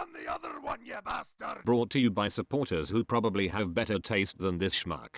on the other one, you bastard! Brought to you by supporters who probably have better taste than this schmuck.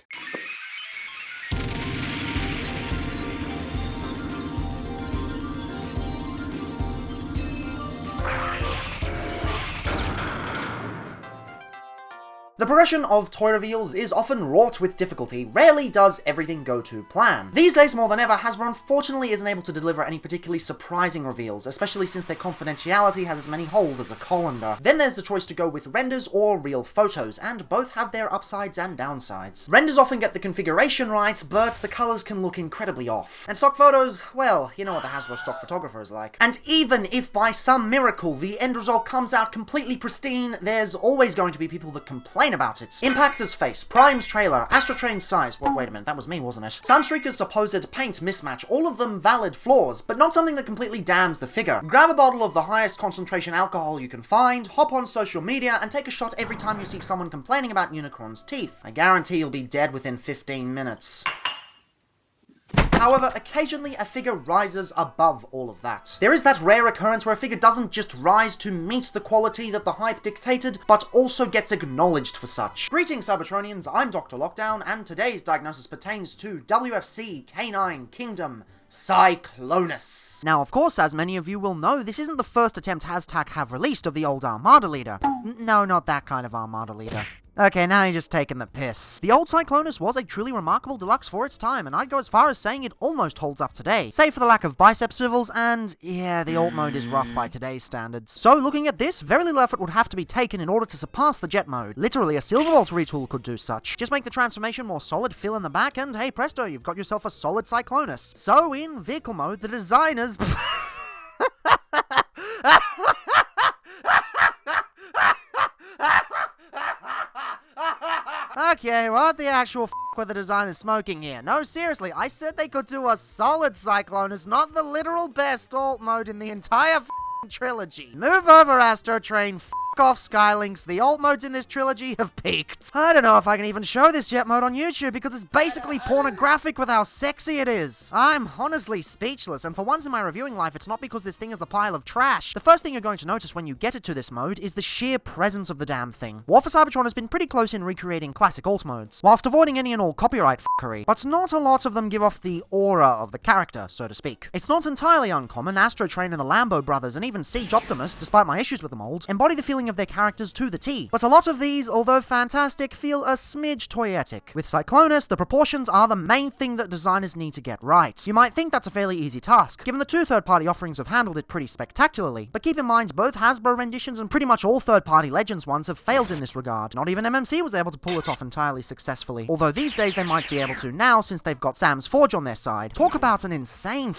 The progression of toy reveals is often wrought with difficulty, rarely does everything go to plan. These days more than ever, Hasbro unfortunately isn't able to deliver any particularly surprising reveals, especially since their confidentiality has as many holes as a colander. Then there's the choice to go with renders or real photos, and both have their upsides and downsides. Renders often get the configuration right, but the colours can look incredibly off. And stock photos, well, you know what the Hasbro stock photographer is like. And even if by some miracle the end result comes out completely pristine, there's always going to be people that complain about it. Impactor's face, Prime's trailer, Astrotrain's size, well, wait a minute, that was me, wasn't it? Sunstreaker's supposed paint mismatch, all of them valid flaws, but not something that completely damns the figure. Grab a bottle of the highest concentration alcohol you can find, hop on social media, and take a shot every time you see someone complaining about Unicorn's teeth. I guarantee you'll be dead within 15 minutes. However, occasionally a figure rises above all of that. There is that rare occurrence where a figure doesn't just rise to meet the quality that the hype dictated, but also gets acknowledged for such. Greetings, Cybertronians, I'm DrLockdown, and today's diagnosis pertains to WFC-K9 Kingdom Cyclonus. Now, of course, as many of you will know, this isn't the first attempt Hashtag have released of the old Armada leader. No, not that kind of Armada leader. Okay, now you're just taking the piss. The old Cyclonus was a truly remarkable deluxe for its time, and I'd go as far as saying it almost holds up today, save for the lack of bicep swivels, and yeah, the alt mode is rough by today's standards. So looking at this, very little effort would have to be taken in order to surpass the jet mode. Literally, a Silverbolt retool could do such. Just make the transformation more solid, fill in the back, and hey presto, you've got yourself a solid Cyclonus. So in vehicle mode, the designers... Okay, what the actual f*** were the designers smoking here? No, seriously, I said they could do a solid Cyclonus, not the literal best alt mode in the entire f***ing trilogy. Move over, Astrotrain, f*** off, Skylinks. The alt modes in this trilogy have peaked. I don't know if I can even show this jet mode on YouTube because it's basically pornographic with how sexy it is. I'm honestly speechless, and for once in my reviewing life, it's not because this thing is a pile of trash. The first thing you're going to notice when you get it to this mode is the sheer presence of the damn thing. War for Cybertron has been pretty close in recreating classic alt modes, whilst avoiding any and all copyright f***ery, but not a lot of them give off the aura of the character, so to speak. It's not entirely uncommon. Astrotrain and the Lambo brothers, and even Siege Optimus, despite my issues with the mold, embody the feeling of their characters to the T. But a lot of these, although fantastic, feel a smidge toyetic. With Cyclonus, the proportions are the main thing that designers need to get right. You might think that's a fairly easy task, given the two third-party offerings have handled it pretty spectacularly, but keep in mind both Hasbro renditions and pretty much all third-party Legends ones have failed in this regard. Not even MMC was able to pull it off entirely successfully, although these days they might be able to now since they've got Sam's Forge on their side. Talk about an insane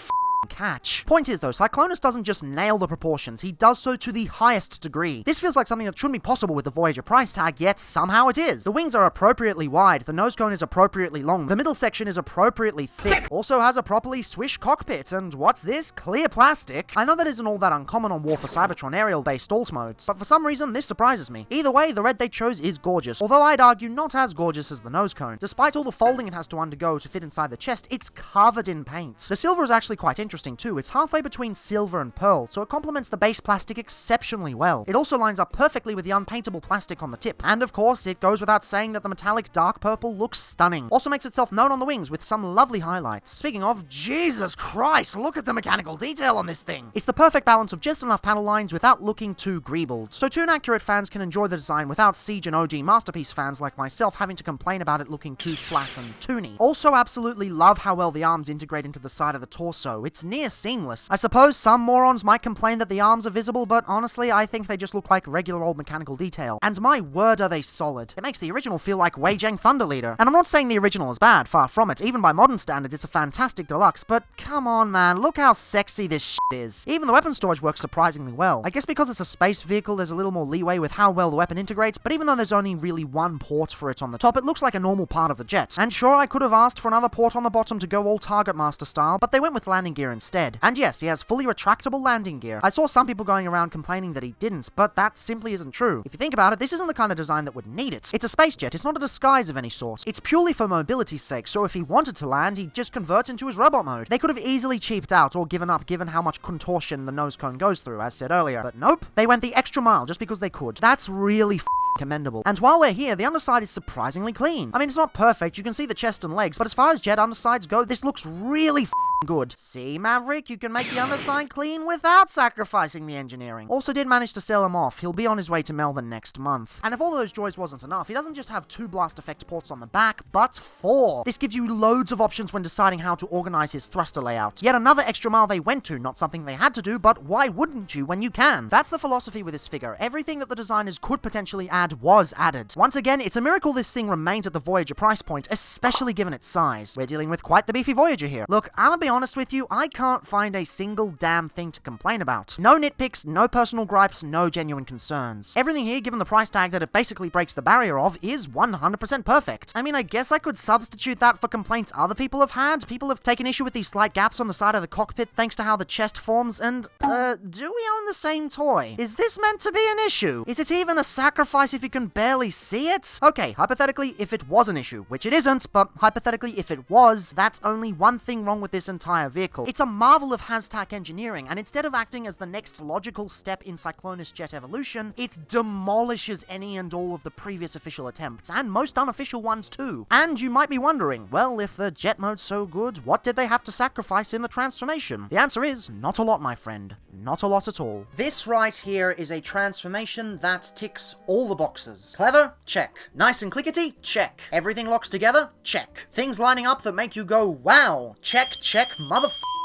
catch. Point is though, Cyclonus doesn't just nail the proportions, he does so to the highest degree. This feels like something that shouldn't be possible with the Voyager price tag, yet somehow it is. The wings are appropriately wide, the nose cone is appropriately long, the middle section is appropriately thick, also has a properly swish cockpit, and what's this? Clear plastic? I know that isn't all that uncommon on War for Cybertron aerial-based alt modes, but for some reason this surprises me. Either way, the red they chose is gorgeous, although I'd argue not as gorgeous as the nose cone. Despite all the folding it has to undergo to fit inside the chest, it's covered in paint. The silver is actually quite interesting too. It's halfway between silver and pearl, so it complements the base plastic exceptionally well. It also lines up perfectly with the unpaintable plastic on the tip, and of course, it goes without saying that the metallic dark purple looks stunning. Also makes itself known on the wings with some lovely highlights. Speaking of, Jesus Christ, look at the mechanical detail on this thing! It's the perfect balance of just enough panel lines without looking too greebled. So toon-accurate fans can enjoy the design without Siege and OG Masterpiece fans like myself having to complain about it looking too flat and toony. Also absolutely love how well the arms integrate into the side of the torso. It's near seamless. I suppose some morons might complain that the arms are visible, but honestly, I think they just look like regular old mechanical detail. And my word, are they solid. It makes the original feel like Wei Zheng Thunder Leader. And I'm not saying the original is bad, far from it. Even by modern standards, it's a fantastic deluxe, but come on, man, look how sexy this shit is. Even the weapon storage works surprisingly well. I guess because it's a space vehicle, there's a little more leeway with how well the weapon integrates, but even though there's only really one port for it on the top, it looks like a normal part of the jet. And sure, I could have asked for another port on the bottom to go all Target Master style, but they went with landing gear gear instead. And yes, he has fully retractable landing gear. I saw some people going around complaining that he didn't, but that simply isn't true. If you think about it, this isn't the kind of design that would need it. It's a space jet, it's not a disguise of any sort. It's purely for mobility's sake, so if he wanted to land, he'd just convert into his robot mode. They could have easily cheaped out or given up given how much contortion the nose cone goes through, as said earlier. But nope, they went the extra mile just because they could. That's really commendable. And while we're here, the underside is surprisingly clean. I mean, it's not perfect, you can see the chest and legs, but as far as jet undersides go, this looks really good. See, Maverick, you can make the underside clean without sacrificing the engineering. Also did manage to sell him off. He'll be on his way to Melbourne next month. And if all those joys wasn't enough, he doesn't just have 2 blast effect ports on the back, but 4. This gives you loads of options when deciding how to organize his thruster layout. Yet another extra mile they went to, not something they had to do, but why wouldn't you when you can? That's the philosophy with this figure. Everything that the designers could potentially add was added. Once again, it's a miracle this thing remains at the Voyager price point, especially given its size. We're dealing with quite the beefy Voyager here. Look, I'm gonna be honest with you, I can't find a single damn thing to complain about. No nitpicks, no personal gripes, no genuine concerns. Everything here, given the price tag that it basically breaks the barrier of, is 100% perfect. I mean, I guess I could substitute that for complaints other people have had. People have taken issue with these slight gaps on the side of the cockpit thanks to how the chest forms, and, do we own the same toy? Is this meant to be an issue? Is it even a sacrifice if you can barely see it? Okay, hypothetically, if it was an issue, which it isn't, but hypothetically, if it was, that's only one thing wrong with this entire vehicle. It's a marvel of Haztac engineering, and instead of acting as the next logical step in Cyclonus jet evolution, it demolishes any and all of the previous official attempts, and most unofficial ones too. And you might be wondering, well, if the jet mode's so good, what did they have to sacrifice in the transformation? The answer is, not a lot, my friend. Not a lot at all. This right here is a transformation that ticks all the boxes. Clever? Check. Nice and clickety? Check. Everything locks together? Check. Things lining up that make you go, wow. Check, check,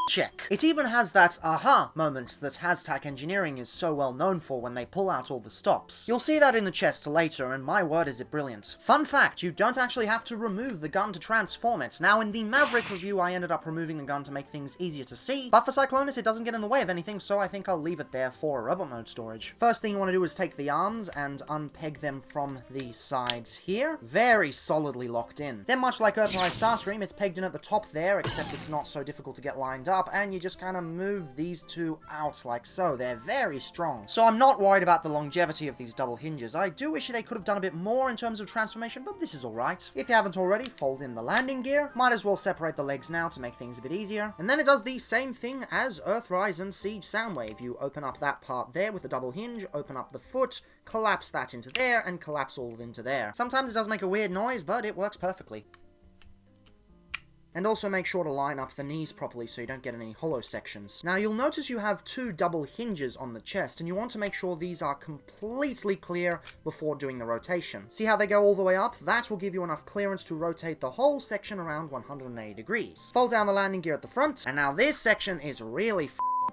check. It even has that aha moment that Haztac engineering is so well known for when they pull out all the stops. You'll see that in the chest later, and my word is it brilliant. Fun fact, you don't actually have to remove the gun to transform it. Now in the Maverick review I ended up removing the gun to make things easier to see, but for Cyclonus it doesn't get in the way of anything, so I think I'll leave it there for a robot mode storage. First thing you want to do is take the arms and unpeg them from the sides here. Very solidly locked in. Then much like Earthrise Starscream, it's pegged in at the top there, except it's not so difficult to get lined up, and you just kind of move these two out like so. They're very strong. So I'm not worried about the longevity of these double hinges. I do wish they could have done a bit more in terms of transformation, but this is alright. If you haven't already, fold in the landing gear. Might as well separate the legs now to make things a bit easier. And then it does the same thing as Earthrise and Siege Soundwave. You open up that part there with the double hinge, open up the foot, collapse that into there, and collapse all into there. Sometimes it does make a weird noise, but it works perfectly. And also make sure to line up the knees properly so you don't get any hollow sections. Now you'll notice you have 2 double hinges on the chest, and you want to make sure these are completely clear before doing the rotation. See how they go all the way up? That will give you enough clearance to rotate the whole section around 180 degrees. Fold down the landing gear at the front, and now this section is really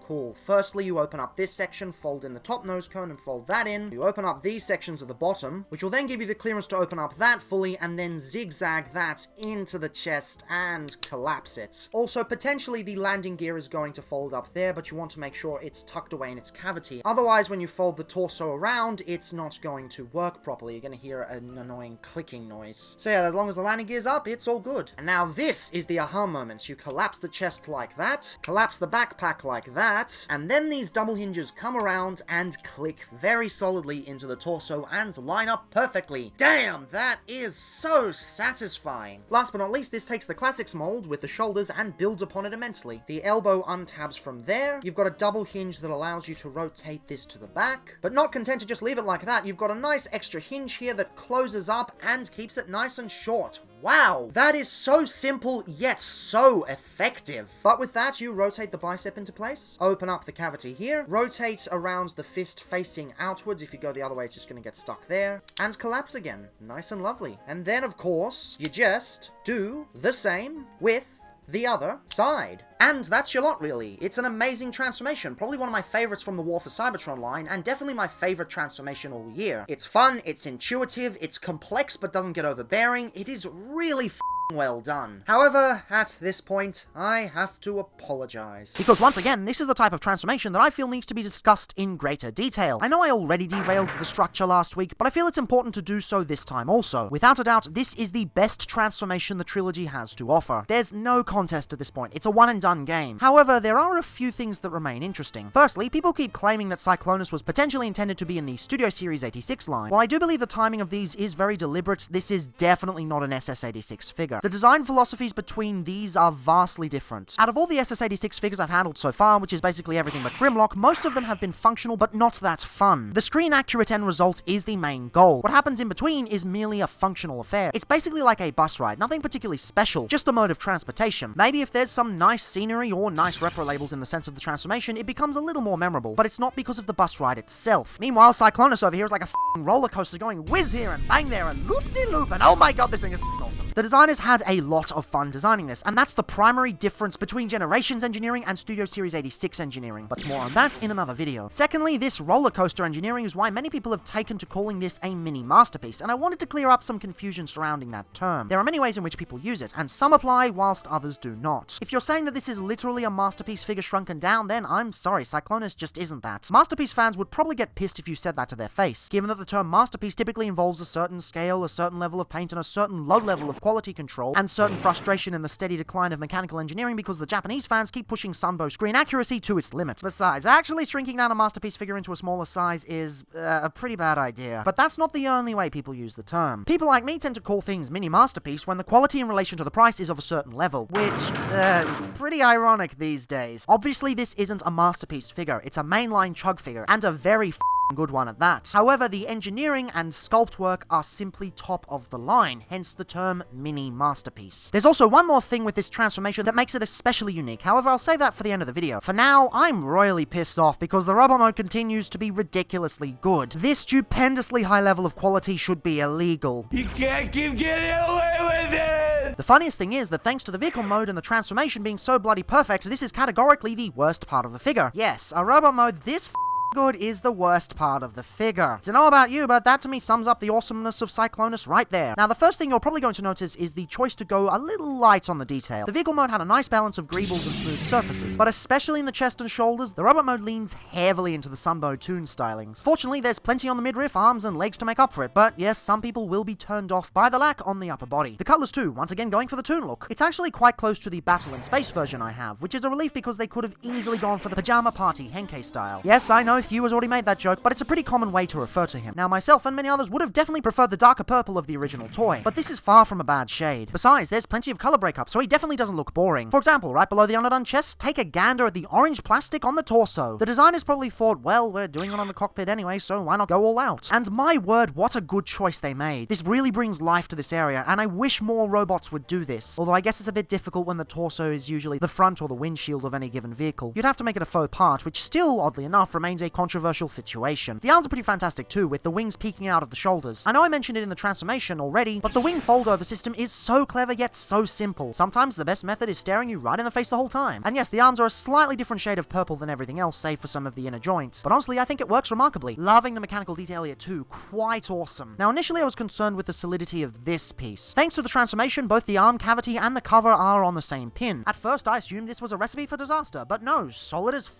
cool. Firstly, you open up this section, fold in the top nose cone and fold that in. You open up these sections at the bottom, which will then give you the clearance to open up that fully and then zigzag that into the chest and collapse it. Also, potentially the landing gear is going to fold up there, but you want to make sure it's tucked away in its cavity. Otherwise, when you fold the torso around, it's not going to work properly. You're going to hear an annoying clicking noise. So yeah, as long as the landing gear's up, it's all good. And now this is the aha moment. You collapse the chest like that, collapse the backpack like that, and then these double hinges come around and click very solidly into the torso and line up perfectly. Damn, that is so satisfying. Last but not least, this takes the classics mold with the shoulders and builds upon it immensely. The elbow untabs from there. You've got a double hinge that allows you to rotate this to the back. But not content to just leave it like that, you've got a nice extra hinge here that closes up and keeps it nice and short. Wow, that is so simple, yet so effective. But with that, you rotate the bicep into place, open up the cavity here, rotate around the fist facing outwards. If you go the other way, it's just going to get stuck there, and collapse again. Nice and lovely. And then, of course, you just do the same with the other side. And that's your lot, really. It's an amazing transformation, probably one of my favorites from the War for Cybertron line, and definitely my favorite transformation all year. It's fun, it's intuitive, it's complex but doesn't get overbearing, it is really well done. However, at this point, I have to apologize. Because once again, this is the type of transformation that I feel needs to be discussed in greater detail. I know I already derailed the structure last week, but I feel it's important to do so this time also. Without a doubt, this is the best transformation the trilogy has to offer. There's no contest at this point. It's a one and done game. However, there are a few things that remain interesting. Firstly, people keep claiming that Cyclonus was potentially intended to be in the Studio Series 86 line. While I do believe the timing of these is very deliberate, this is definitely not an SS86 figure. The design philosophies between these are vastly different. Out of all the SS86 figures I've handled so far, which is basically everything but Grimlock, most of them have been functional but not that fun. The screen-accurate end result is the main goal. What happens in between is merely a functional affair. It's basically like a bus ride, nothing particularly special, just a mode of transportation. Maybe if there's some nice scenery or nice repro labels in the sense of the transformation, it becomes a little more memorable, but it's not because of the bus ride itself. Meanwhile, Cyclonus over here is like a f***ing roller coaster going whiz here and bang there and loop-de-loop, and oh my god, this thing is f***ing awesome. The designers had a lot of fun designing this, and that's the primary difference between Generations engineering and Studio Series 86 engineering, but more on that in another video. Secondly, this roller coaster engineering is why many people have taken to calling this a mini masterpiece, and I wanted to clear up some confusion surrounding that term. There are many ways in which people use it, and some apply whilst others do not. If you're saying that this is literally a masterpiece figure shrunken down, then I'm sorry, Cyclonus just isn't that. Masterpiece fans would probably get pissed if you said that to their face, given that the term masterpiece typically involves a certain scale, a certain level of paint, and a certain low level of quality control, and certain frustration in the steady decline of mechanical engineering because the Japanese fans keep pushing Sunbow screen accuracy to its limits. Besides, actually shrinking down a masterpiece figure into a smaller size is a pretty bad idea. But that's not the only way people use the term. People like me tend to call things mini masterpiece when the quality in relation to the price is of a certain level, which is pretty ironic these days. Obviously, this isn't a masterpiece figure, it's a mainline chug figure, and a very good one at that. However, the engineering and sculpt work are simply top of the line, hence the term mini masterpiece. There's also one more thing with this transformation that makes it especially unique. However, I'll save that for the end of the video. For now, I'm royally pissed off because the robot mode continues to be ridiculously good. This stupendously high level of quality should be illegal. You can't keep getting away with it! The funniest thing is that thanks to the vehicle mode and the transformation being so bloody perfect, this is categorically the worst part of the figure. Yes, a robot mode this good is the worst part of the figure. Don't know about you, but that to me sums up the awesomeness of Cyclonus right there. Now, the first thing you're probably going to notice is the choice to go a little light on the detail. The vehicle mode had a nice balance of greebles and smooth surfaces, but especially in the chest and shoulders, the robot mode leans heavily into the Sunbow toon stylings. Fortunately, there's plenty on the midriff, arms, and legs to make up for it, but yes, some people will be turned off by the lack on the upper body. The Cutlass too, once again going for the toon look. It's actually quite close to the Battle in Space version I have, which is a relief because they could have easily gone for the Pajama Party Henkei style. Yes, I know Few has already made that joke, but it's a pretty common way to refer to him. Now, myself and many others would have definitely preferred the darker purple of the original toy, but this is far from a bad shade. Besides, there's plenty of color breakup, so he definitely doesn't look boring. For example, right below the underdone chest, take a gander at the orange plastic on the torso. The designers probably thought, well, we're doing it on the cockpit anyway, so why not go all out? And my word, what a good choice they made. This really brings life to this area, and I wish more robots would do this. Although I guess it's a bit difficult when the torso is usually the front or the windshield of any given vehicle. You'd have to make it a faux part, which still, oddly enough, remains a controversial situation. The arms are pretty fantastic too, with the wings peeking out of the shoulders. I know I mentioned it in the transformation already, but the wing fold-over system is so clever yet so simple. Sometimes the best method is staring you right in the face the whole time. And yes, the arms are a slightly different shade of purple than everything else, save for some of the inner joints. But honestly, I think it works remarkably. Loving the mechanical detail here too, quite awesome. Now, initially I was concerned with the solidity of this piece. Thanks to the transformation, both the arm cavity and the cover are on the same pin. At first, I assumed this was a recipe for disaster, but no, solid as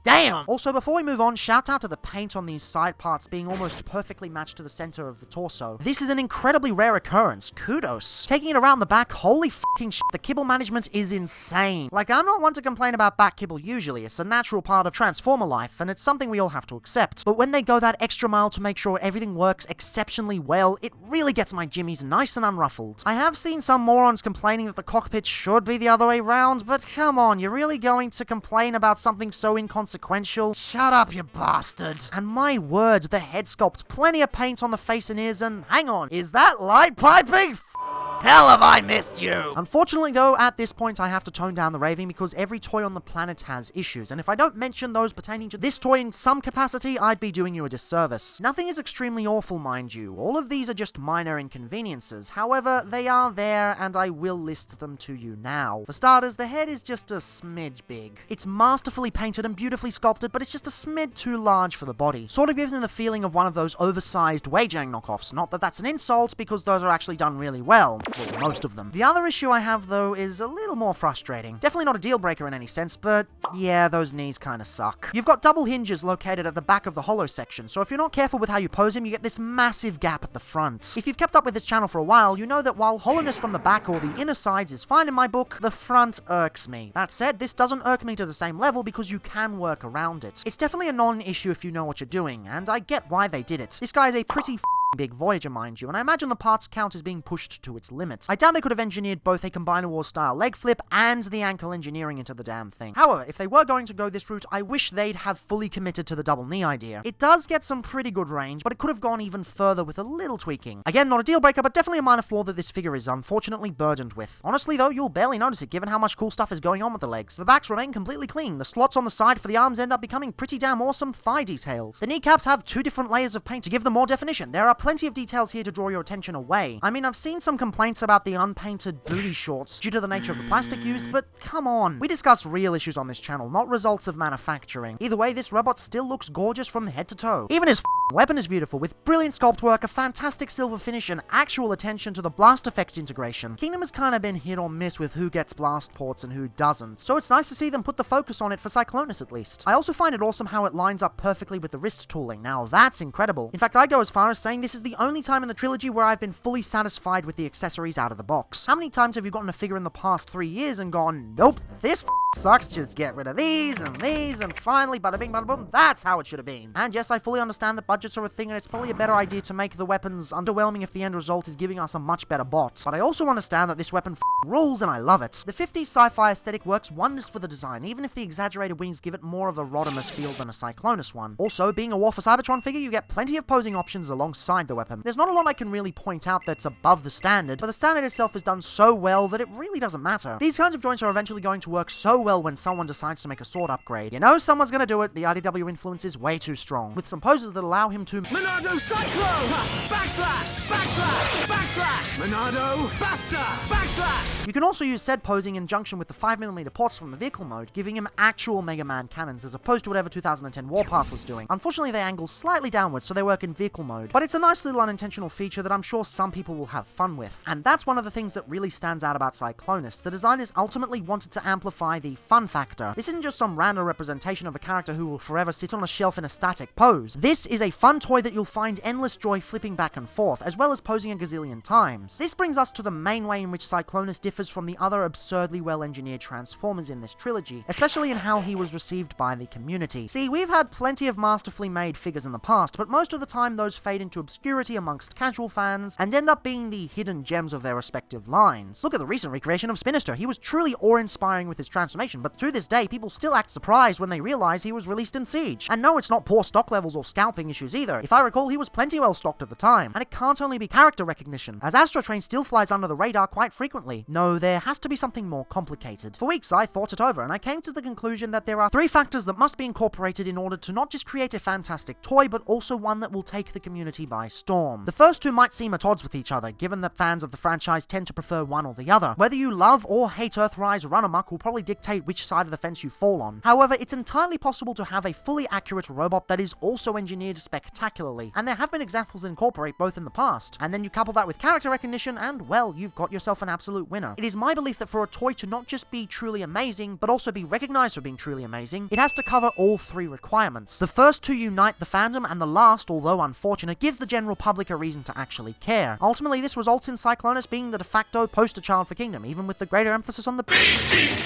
damn! Also, before we move on, shout out to the paint on these side parts being almost perfectly matched to the center of the torso. This is an incredibly rare occurrence. Kudos. Taking it around the back, holy fucking shit, the kibble management is insane. Like, I'm not one to complain about back kibble usually. It's a natural part of Transformer life, and it's something we all have to accept. But when they go that extra mile to make sure everything works exceptionally well, it really gets my jimmies nice and unruffled. I have seen some morons complaining that the cockpit should be the other way round, but come on, you're really going to complain about something so inconsequential? Shut up, you bastard. And my word, the head sculpt, plenty of paint on the face and ears, and hang on, is that light piping? Hell have I missed you! Unfortunately though, at this point I have to tone down the raving because every toy on the planet has issues, and if I don't mention those pertaining to this toy in some capacity, I'd be doing you a disservice. Nothing is extremely awful, mind you. All of these are just minor inconveniences. However, they are there, and I will list them to you now. For starters, the head is just a smidge big. It's masterfully painted and beautifully sculpted, but it's just a smidge too large for the body. Sort of gives him the feeling of one of those oversized Weijiang knockoffs. Not that that's an insult, because those are actually done really well. Well, most of them. The other issue I have, though, is a little more frustrating. Definitely not a deal breaker in any sense, but yeah, those knees kinda suck. You've got double hinges located at the back of the hollow section, so if you're not careful with how you pose him, you get this massive gap at the front. If you've kept up with this channel for a while, you know that while hollowness from the back or the inner sides is fine in my book, the front irks me. That said, this doesn't irk me to the same level because you can work around it. It's definitely a non-issue if you know what you're doing, and I get why they did it. This guy is a pretty big Voyager, mind you, and I imagine the parts count is being pushed to its limits. I doubt they could have engineered both a Combiner Wars style leg flip and the ankle engineering into the damn thing. However, if they were going to go this route, I wish they'd have fully committed to the double knee idea. It does get some pretty good range, but it could have gone even further with a little tweaking. Again, not a deal breaker, but definitely a minor flaw that this figure is unfortunately burdened with. Honestly though, you'll barely notice it given how much cool stuff is going on with the legs. The backs remain completely clean, the slots on the side for the arms end up becoming pretty damn awesome thigh details. The kneecaps have 2 different layers of paint to give them more definition. There are plenty of details here to draw your attention away. I mean, I've seen some complaints about the unpainted booty shorts due to the nature of the plastic used, but come on. We discuss real issues on this channel, not results of manufacturing. Either way, this robot still looks gorgeous from head to toe. Even his weapon is beautiful, with brilliant sculpt work, a fantastic silver finish, and actual attention to the blast effects integration. Kingdom has kind of been hit or miss with who gets blast ports and who doesn't, so it's nice to see them put the focus on it for Cyclonus at least. I also find it awesome how it lines up perfectly with the wrist tooling. Now that's incredible. In fact, I go as far as saying this is the only time in the trilogy where I've been fully satisfied with the accessories out of the box. How many times have you gotten a figure in the past 3 years and gone, nope, this sucks, just get rid of these, and finally, bada bing, bada boom, that's how it should have been. And yes, I fully understand that budgets are a thing, and it's probably a better idea to make the weapons underwhelming if the end result is giving us a much better bot. But I also understand that this weapon rules, and I love it. The 50s sci-fi aesthetic works wonders for the design, even if the exaggerated wings give it more of a Rodimus feel than a Cyclonus one. Also, being a War for Cybertron figure, you get plenty of posing options alongside the weapon. There's not a lot I can really point out that's above the standard, but the standard itself is done so well that it really doesn't matter. These kinds of joints are eventually going to work so well when someone decides to make a sword upgrade. You know someone's gonna do it, the IDW influence is way too strong, with some poses that allow him to Monado Cyclo! Backslash! Backslash! Backslash! Monado Buster! Backslash! You can also use said posing in junction with the 5mm ports from the vehicle mode, giving him actual Mega Man cannons as opposed to whatever 2010 Warpath was doing. Unfortunately, they angle slightly downwards, so they work in vehicle mode, but it's a nice little unintentional feature that I'm sure some people will have fun with. And that's one of the things that really stands out about Cyclonus. The designers ultimately wanted to amplify the fun factor. This isn't just some random representation of a character who will forever sit on a shelf in a static pose. This is a fun toy that you'll find endless joy flipping back and forth, as well as posing a gazillion times. This brings us to the main way in which Cyclonus differs from the other absurdly well-engineered Transformers in this trilogy, especially in how he was received by the community. See, we've had plenty of masterfully made figures in the past, but most of the time those fade into obscurity amongst casual fans and end up being the hidden gems of their respective lines. Look at the recent recreation of Spinister. He was truly awe-inspiring with his transformation, but to this day, people still act surprised when they realize he was released in Siege. And no, it's not poor stock levels or scalping issues either. If I recall, he was plenty well stocked at the time, and it can't only be character recognition, as Astro Train still flies under the radar quite frequently. No, there has to be something more complicated. For weeks, I thought it over, and I came to the conclusion that there are 3 factors that must be incorporated in order to not just create a fantastic toy, but also one that will take the community by storm. The first 2 might seem at odds with each other, given that fans of the franchise tend to prefer one or the other. Whether you love or hate Earthrise, Run Amok will probably dictate which side of the fence you fall on. However, it's entirely possible to have a fully accurate robot that is also engineered spectacularly, and there have been examples that incorporate both in the past. And then you couple that with character recognition, and well, you've got yourself an absolute winner. It is my belief that for a toy to not just be truly amazing, but also be recognized for being truly amazing, it has to cover all 3 requirements. The first 2 unite the fandom, and the last, although unfortunate, gives the general public a reason to actually care. Ultimately, this results in Cyclonus being the de facto poster child for Kingdom, even with the greater emphasis on the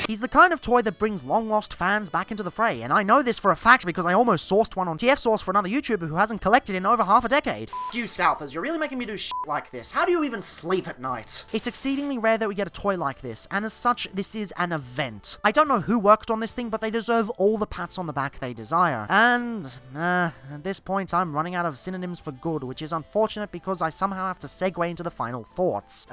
He's the kind of toy that brings long-lost fans back into the fray, and I know this for a fact because I almost sourced one on TF Source for another YouTuber who hasn't collected in over half a decade. You scalpers, you're really making me do shit like this. How do you even sleep at night? It's exceedingly rare that we get a toy like this, and as such, this is an event. I don't know who worked on this thing, but they deserve all the pats on the back they desire. And, at this point, I'm running out of synonyms for good, which is unfortunate because I somehow have to segue into the final thoughts.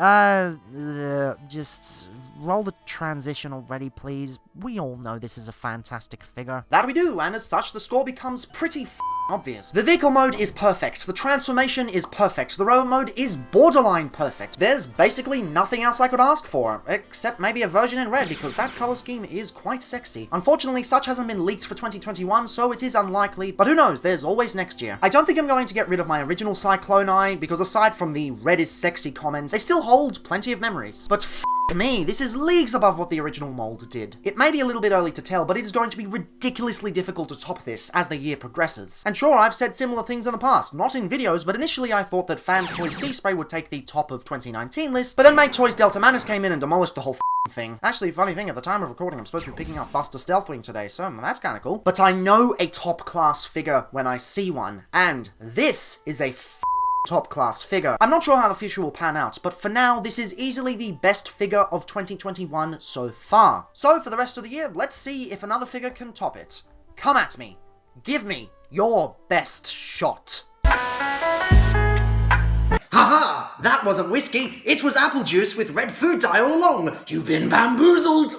Just roll the transition already, please. We all know this is a fantastic figure. That we do, and as such, the score becomes pretty obvious. The vehicle mode is perfect, the transformation is perfect, the robot mode is borderline perfect. There's basically nothing else I could ask for, except maybe a version in red, because that color scheme is quite sexy. Unfortunately, such hasn't been leaked for 2021, so it is unlikely, but who knows, there's always next year. I don't think I'm going to get rid of my original original Cycloni because aside from the red is sexy comments, they still hold plenty of memories. But me, this is leagues above what the original mold did. It may be a little bit early to tell, but it is going to be ridiculously difficult to top this as the year progresses. And sure, I've said similar things in the past, not in videos, but initially I thought that Fans Toys Sea Spray would take the top of 2019 list, but then Make Toys Delta Manus came in and demolished the whole thing. Actually, funny thing, at the time of recording, I'm supposed to be picking up Buster Stealthwing today, so that's kinda cool. But I know a top-class figure when I see one, and this is a top-class figure. I'm not sure how the future will pan out, but for now, this is easily the best figure of 2021 so far. So, for the rest of the year, let's see if another figure can top it. Come at me. Give me your best shot. Haha! That wasn't whiskey, it was apple juice with red food dye all along. You've been bamboozled!